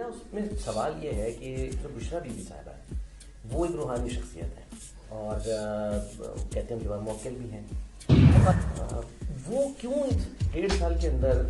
نا اس میں سوال یہ ہے کہ جو بشرا بی بی صاحبہ ہے وہ ایک روحانی شخصیت ہے اور کہتے ہیں ان کے بعد موکل بھی ہیں. وہ کیوں 1.5 سال کے اندر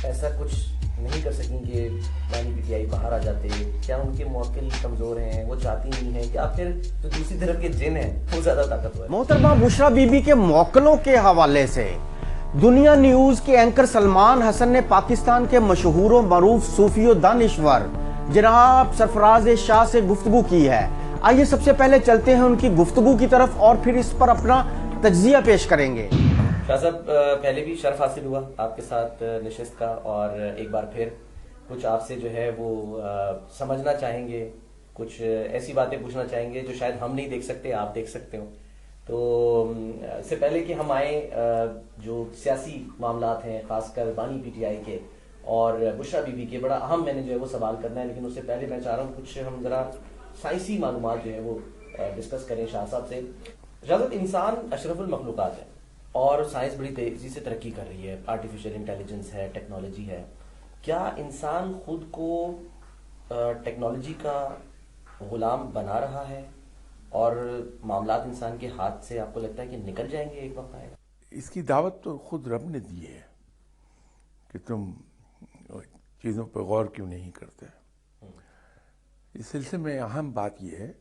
ایسا کچھ نہیں کر سکیں کہ بانی پی ٹی آئی باہر آ جاتے؟ کیا ان کے موکل کمزور ہیں، وہ چاہتی نہیں ہیں، کیا پھر جو دوسری طرف کے جن ہیں وہ زیادہ طاقتور ہیں؟ محترمہ بشرا بی بی کے موکلوں کے حوالے سے دنیا نیوز کے اینکر سلمان حسن نے پاکستان کے مشہور و معروف صوفی و دانشور جناب سرفراز شاہ سے گفتگو کی ہے. آئیے سب سے پہلے چلتے ہیں ان کی گفتگو کی طرف اور پھر اس پر اپنا تجزیہ پیش کریں گے. شاہ صاحب، پہلے بھی شرف حاصل ہوا آپ کے ساتھ نشست کا، اور ایک بار پھر کچھ آپ سے جو ہے وہ سمجھنا چاہیں گے، کچھ ایسی باتیں پوچھنا چاہیں گے جو شاید ہم نہیں دیکھ سکتے، آپ دیکھ سکتے ہو. تو اس سے پہلے کہ ہم آئیں جو سیاسی معاملات ہیں خاص کر بانی پی ٹی آئی کے اور بشرا بی بی کے، بڑا اہم میں نے جو ہے وہ سوال کرنا ہے، لیکن اس سے پہلے میں چاہ رہا ہوں کچھ ہم ذرا سائنسی معلومات جو ہے وہ ڈسکس کریں شاہ صاحب سے. شاہ صاحب، انسان اشرف المخلوقات ہے اور سائنس بڑی تیزی سے ترقی کر رہی ہے، آرٹیفیشیل انٹیلیجنس ہے، ٹیکنالوجی ہے. کیا انسان خود کو ٹیکنالوجی کا غلام بنا رہا ہے اور معاملات انسان کے ہاتھ سے آپ کو لگتا ہے کہ نکل جائیں گے، ایک وقت آئے گا؟ اس کی دعوت تو خود رب نے دی ہے کہ تم چیزوں پہ غور کیوں نہیں کرتے. اس سلسلے میں اہم بات یہ ہے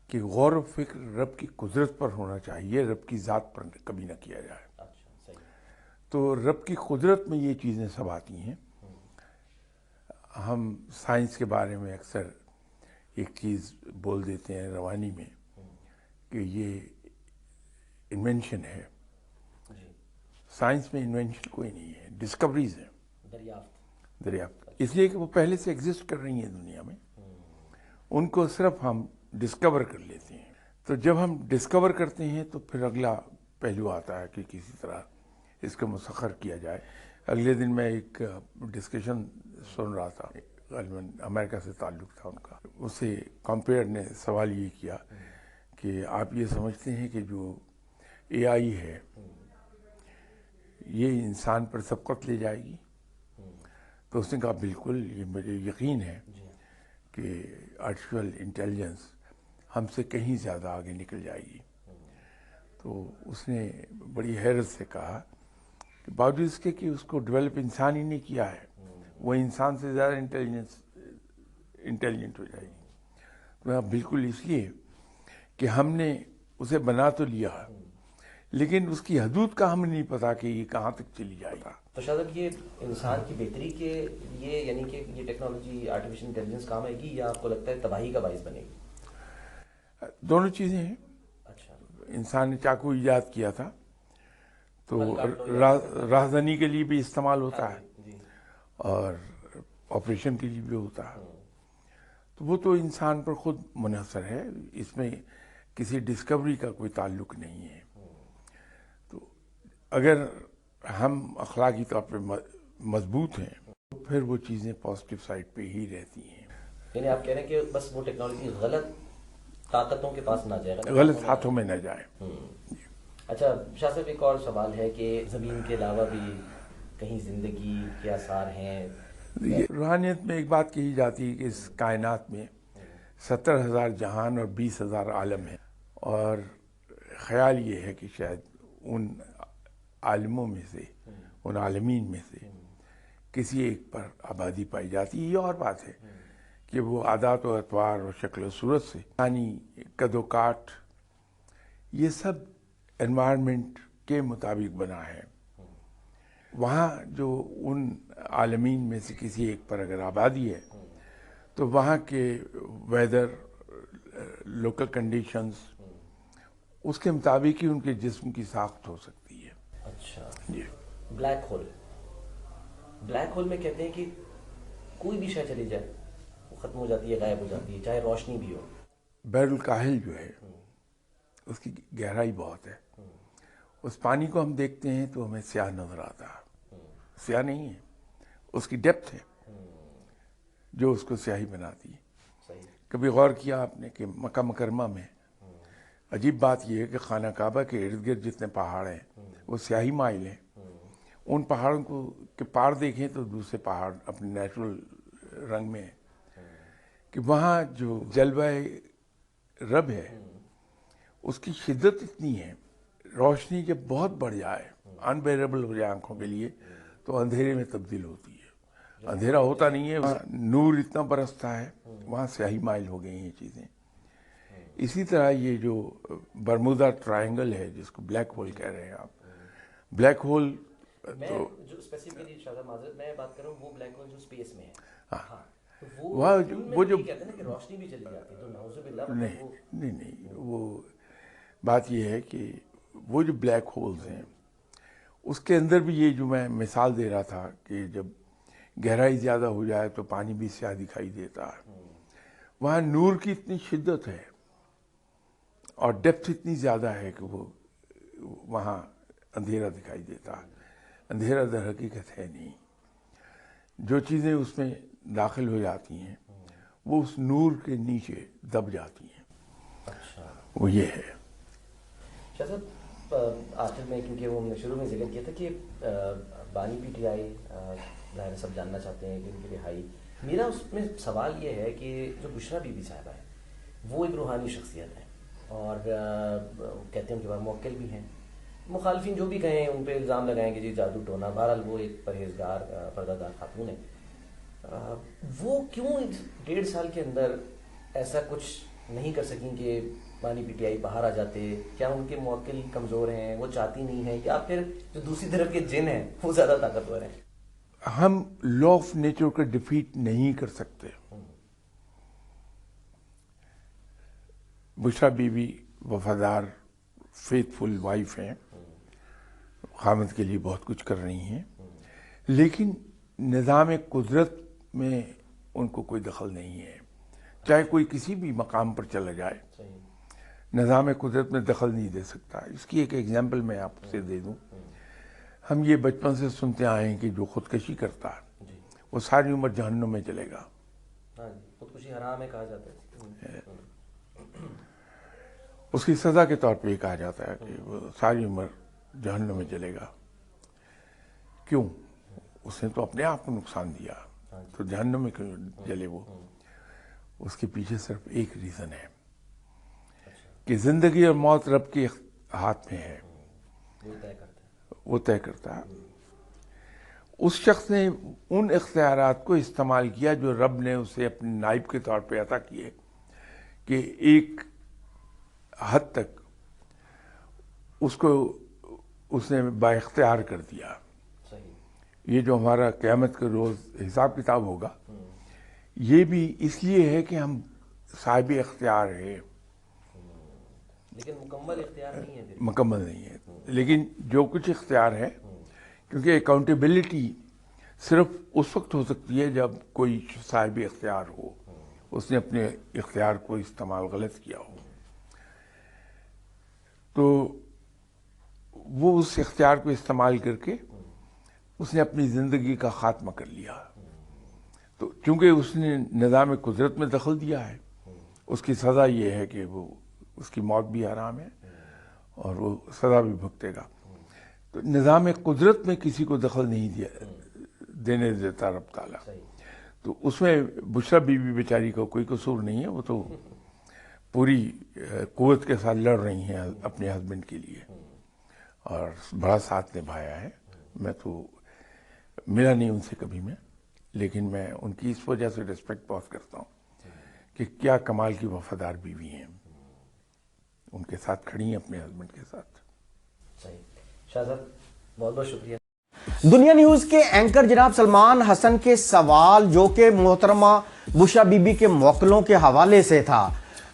کہ غور و فکر رب کی قدرت پر ہونا چاہیے، رب کی ذات پر کبھی نہ کیا جائے. اچھا، صحیح. تو رب کی قدرت میں یہ چیزیں سب آتی ہیں. ہم سائنس کے بارے میں اکثر ایک چیز بول دیتے ہیں روانی میں کہ یہ انوینشن ہے. جی. سائنس میں انوینشن کوئی نہیں ہے، ڈسکوریز ہیں، دریافت. اس لیے کہ وہ پہلے سے ایگزسٹ کر رہی ہیں دنیا میں، ان کو صرف ہم ڈسکور کر لیتے ہیں. تو جب ہم ڈسکور کرتے ہیں تو پھر اگلا پہلو آتا ہے کہ کسی طرح اس کو مسخر کیا جائے. اگلے دن میں ایک ڈسکشن سن رہا تھا، غالباً امریکہ سے تعلق تھا ان کا. اس سے کمپیئر نے سوال یہ کیا کہ آپ یہ سمجھتے ہیں کہ جو اے آئی ہے یہ انسان پر سبقت لے جائے گی؟ تو اس نے کہا بالکل، یہ مجھے یقین ہے کہ آرٹیفیشل انٹیلیجنس ہم سے کہیں زیادہ آگے نکل جائے گی. تو اس نے بڑی حیرت سے کہا کہ باوجود اس کے کہ اس کو ڈیولپ انسان ہی نے کیا ہے، وہ انسان سے زیادہ انٹیلیجنٹ ہو جائے گی. تو بالکل اس لیے کہ ہم نے اسے بنا تو لیا لیکن اس کی حدود کا ہمیں نہیں پتا کہ یہ کہاں تک چلی جائے گا. تو شاید یہ انسان کی بہتری کے لیے، یعنی کہ یہ ٹیکنالوجی آرٹیفیشل انٹیلیجنس کام آئے گی یا آپ کو لگتا ہے تباہی کا باعث بنے گی؟ دونوں چیزیں ہیں. اچھا. انسان نے چاقو ایجاد کیا تھا تو راہزنی کے لیے بھی استعمال ہوتا ہے جی. اور آپریشن کے لیے بھی ہوتا ہے. تو وہ تو انسان پر خود منحصر ہے، اس میں کسی ڈسکوری کا کوئی تعلق نہیں ہے. تو اگر ہم اخلاقی طور پہ مضبوط ہیں تو پھر وہ چیزیں پازیٹیو سائڈ پہ ہی رہتی ہیں. یعنی آپ کہہ رہے ہیں کہ بس وہ ٹیکنالوجی غلط طاقتوں کے پاس نہ جائے گا، غلط ہاتھوں میں نہ جائے. اچھا شاہ صاحب، ایک اور سوال ہے کہ زمین کے علاوہ بھی کہیں زندگی کے آثار ہیں؟ روحانیت میں ایک بات کہی جاتی ہے کہ اس کائنات میں 70,000 جہان اور 20,000 عالم ہیں، اور خیال یہ ہے کہ شاید ان عالموں میں سے، ان عالمین میں سے کسی ایک پر آبادی پائی جاتی ہے. یہ اور بات ہے کہ وہ عادات و اطوار اور شکل و صورت سے، یعنی قد و کاٹ، یہ سب انوائرمنٹ کے مطابق بنا ہے. وہاں جو ان عالمین میں سے کسی ایک پر اگر آبادی ہے تو وہاں کے ویدر، لوکل کنڈیشنز، اس کے مطابق ہی ان کے جسم کی ساخت ہو سکتی ہے. اچھا. جی. بلیک ہول میں کہتے ہیں کہ کوئی بھی شے چلی جائے وہ ختم ہو جاتی ہے، غائب ہو جاتی ہے، چاہے روشنی بھی ہو. بحر الکاہل جو ہے اس کی گہرائی بہت ہے. اس پانی کو ہم دیکھتے ہیں تو ہمیں سیاہ نظر آتا ہے، سیاہ نہیں ہے، اس کی ڈیپتھ ہے جو اس کو سیاہی بناتی ہے. کبھی غور کیا آپ نے کہ مکہ مکرمہ میں عجیب بات یہ ہے کہ خانہ کعبہ کے ارد گرد جتنے پہاڑ ہیں وہ سیاہی مائل ہیں. ان پہاڑوں کو کہ پار دیکھیں تو دوسرے پہاڑ اپنے نیچرل رنگ میں کہ وہاں جو جلوہ رب ہے اس کی شدت اتنی ہے، روشنی جب بہت بڑھ جائے، انبیریبل ہو جائے آنکھوں کے لیے، تو اندھیرے میں تبدیل ہوتی ہے، اندھیرا ہوتا نہیں ہے، وہاں نور اتنا برستا ہے، وہاں سیاہی مائل ہو گئی ہیں چیزیں۔ اسی طرح یہ جو برمودا ٹرائنگل ہے جس کو بلیک ہول کہہ رہے ہیں آپ، بلیک ہول میں جو اسپیسیفکلی شاہد معذرت میں بات کر رہا ہوں وہ بلیک ہول جو اسپیس میں ہے، ہاں تو وہ جو کہتے ہیں نا کہ روشنی بھی چلی جاتی ہے، تو نعوذ باللہ نہیں وہ بات یہ ہے کہ وہ جو بلیک ہولز ہیں اس کے اندر بھی یہ جو میں مثال دے رہا تھا کہ جب گہرائی زیادہ ہو جائے تو پانی بھی سیاہ دکھائی دیتا ہے، وہاں نور کی اتنی شدت ہے اور ڈیپتھ اتنی زیادہ ہے کہ وہ وہاں اندھیرا دکھائی دیتا ہے۔ اندھیرا در حقیقت ہے نہیں، جو چیزیں اس میں داخل ہو جاتی ہیں وہ اس نور کے نیچے دب جاتی ہیں۔ اچھا، وہ یہ ہے۔ شاہ صاحب آخر میں، کیونکہ وہ ہم نے شروع میں ذکر کیا تھا کہ بانی پی ٹی آئی ظاہر سب جاننا چاہتے ہیں کہ ان کی رہائی، میرا اس میں سوال یہ ہے کہ جو بشریٰ بی بی صاحبہ ہے وہ ایک روحانی شخصیت ہے اور کہتے ہیں ان کے بعد موکل بھی ہیں، مخالفین جو بھی کہیں ان پہ الزام لگائیں کہ جی جادو ٹونا، بہرحال وہ ایک پرہیزگار پردہ دار خاتون ہے، وہ کیوں 1.5 سال کے اندر ایسا کچھ نہیں کر سکیں کہ بانی پی ٹی آئی باہر آ جاتے؟ کیا ان کے موکل کمزور ہیں، وہ چاہتی نہیں ہیں، یا پھر جو دوسری طرف کے جن ہیں وہ زیادہ طاقتور ہیں؟ ہم لا آف نیچر کو ڈیفیٹ نہیں کر سکتے۔ بشریٰ بی بی وفادار فیتھ فل وائف ہیں، خامد کے لیے بہت کچھ کر رہی ہیں، لیکن نظام قدرت میں ان کو کوئی دخل نہیں ہے، چاہے کوئی کسی بھی مقام پر چلا جائے، نظام قدرت میں دخل نہیں دے سکتا۔ اس کی ایک ایگزامپل میں آپ سے دے دوں، ہم یہ بچپن سے سنتے آئے ہیں کہ جو خودکشی کرتا ہے وہ ساری عمر جہنم میں چلے گا۔ خودکشی حرام ہے کہا جاتا ہے، اس کی سزا کے طور پہ یہ کہا جاتا ہے کہ وہ ساری عمر جہنم میں چلے گا۔ کیوں؟ اس نے تو اپنے آپ کو نقصان دیا، تو جہنم میں کیوں جلے وہ؟ اس کے پیچھے صرف ایک ریزن ہے کہ زندگی اور موت رب کے ہاتھ میں ہے، وہ طے کرتا ہے۔ اس شخص نے ان اختیارات کو استعمال کیا جو رب نے اسے اپنے نائب کے طور پہ عطا کیے، کہ ایک حد تک اس کو اس نے با اختیار کر دیا۔ یہ جو ہمارا قیامت کے روز حساب کتاب ہوگا، یہ بھی اس لیے ہے کہ ہم صاحب اختیار ہیں، لیکن مکمل اختیار نہیں ہے، مکمل نہیں ہے، لیکن جو کچھ اختیار ہے، کیونکہ اکاؤنٹیبلٹی صرف اس وقت ہو سکتی ہے جب کوئی صاحب اختیار ہو، اس نے اپنے اختیار کو استعمال غلط کیا ہو، تو وہ اس اختیار کو استعمال کر کے اس نے اپنی زندگی کا خاتمہ کر لیا۔ تو چونکہ اس نے نظام قدرت میں دخل دیا ہے، اس کی سزا یہ ہے کہ وہ اس کی موت بھی حرام ہے اور وہ سزا بھی بھگتے گا۔ تو نظام قدرت میں کسی کو دخل نہیں دینے دیتا رب تعالیٰ، تو اس میں بشریٰ بی بی بیچاری کا کوئی قصور نہیں ہے، وہ تو پوری قوت کے ساتھ لڑ رہی ہیں اپنے ہسبینڈ کے لیے اور بڑا ساتھ نبھایا ہے۔ میں تو ملا نہیں ان سے کبھی میں، لیکن میں ان کی اس وجہ سے ریسپیکٹ بہت کرتا ہوں کہ کیا کمال کی وفادار بیوی ہیں، ان کے ساتھ کھڑی ہیں اپنے ہسبینڈ کے ساتھ۔ صحیح شاہ صاحب، بہت بہت شکریہ۔ دنیا نیوز کے اینکر جناب سلمان حسن کے سوال جو کہ محترمہ بشریٰ بی بی کے موکلوں کے حوالے سے تھا،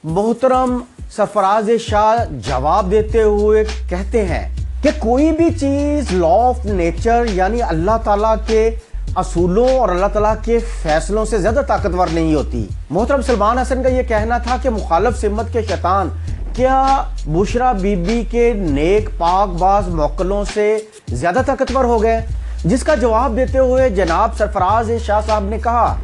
محترم سرفراز شاہ جواب دیتے ہوئے کہتے ہیں کہ کوئی بھی چیز لا آف نیچر یعنی اللہ تعالیٰ کے اصولوں اور اللہ تعالیٰ کے فیصلوں سے زیادہ طاقتور نہیں ہوتی۔ محترم سلمان حسن کا یہ کہنا تھا کہ مخالف سمت کے شیطان کیا بشریٰ بی بی کے نیک پاک باز موکلوں سے زیادہ طاقتور ہو گئے، جس کا جواب دیتے ہوئے جناب سرفراز شاہ صاحب نے کہا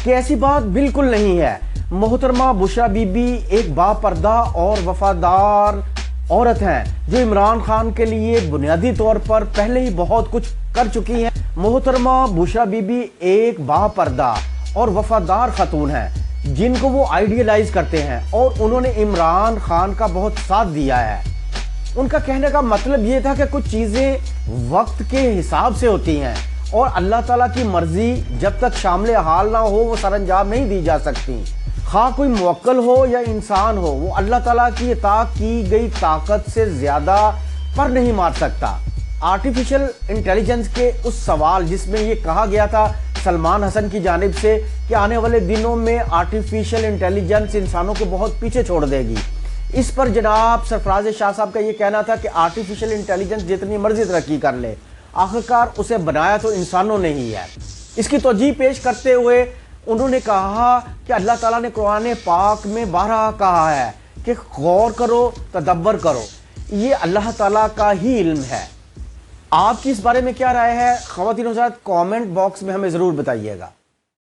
کہ ایسی بات بالکل نہیں ہے۔ محترمہ بشریٰ بی بی ایک با پردہ اور وفادار عورت ہیں جو عمران خان کے لیے بنیادی طور پر پہلے ہی بہت کچھ کر چکی ہیں۔ محترمہ بشریٰ بی بی ایک با پردہ اور وفادار خاتون ہیں جن کو وہ آئیڈیلائز کرتے ہیں، اور انہوں نے عمران خان کا بہت ساتھ دیا ہے۔ ان کا کہنے کا مطلب یہ تھا کہ کچھ چیزیں وقت کے حساب سے ہوتی ہیں، اور اللہ تعالیٰ کی مرضی جب تک شامل حال نہ ہو وہ سر انجام نہیں دی جا سکتی۔ خواہ کوئی موکل ہو یا انسان ہو، وہ اللہ تعالیٰ کی عطا کی گئی طاقت سے زیادہ پر نہیں مار سکتا۔ آرٹیفیشل انٹیلیجنس کے اس سوال جس میں یہ کہا گیا تھا سلمان حسن کی جانب سے کہ آنے والے دنوں میں آرٹیفیشل انٹیلیجنس انسانوں کو بہت پیچھے چھوڑ دے گی، اس پر جناب سرفراز شاہ صاحب کا یہ کہنا تھا کہ آرٹیفیشل انٹیلیجنس جتنی مرضی ترقی کر لے، آخرکار اسے بنایا تو انسانوں نے ہی ہے۔ اس کی توجیہ پیش کرتے ہوئے انہوں نے کہا کہ اللہ تعالیٰ نے قرآن پاک میں بارہا کہا ہے کہ غور کرو، تدبر کرو، یہ اللہ تعالیٰ کا ہی علم ہے۔ آپ کی اس بارے میں کیا رائے ہے؟ خواتین و حضرات کامنٹ باکس میں ہمیں ضرور بتائیے گا۔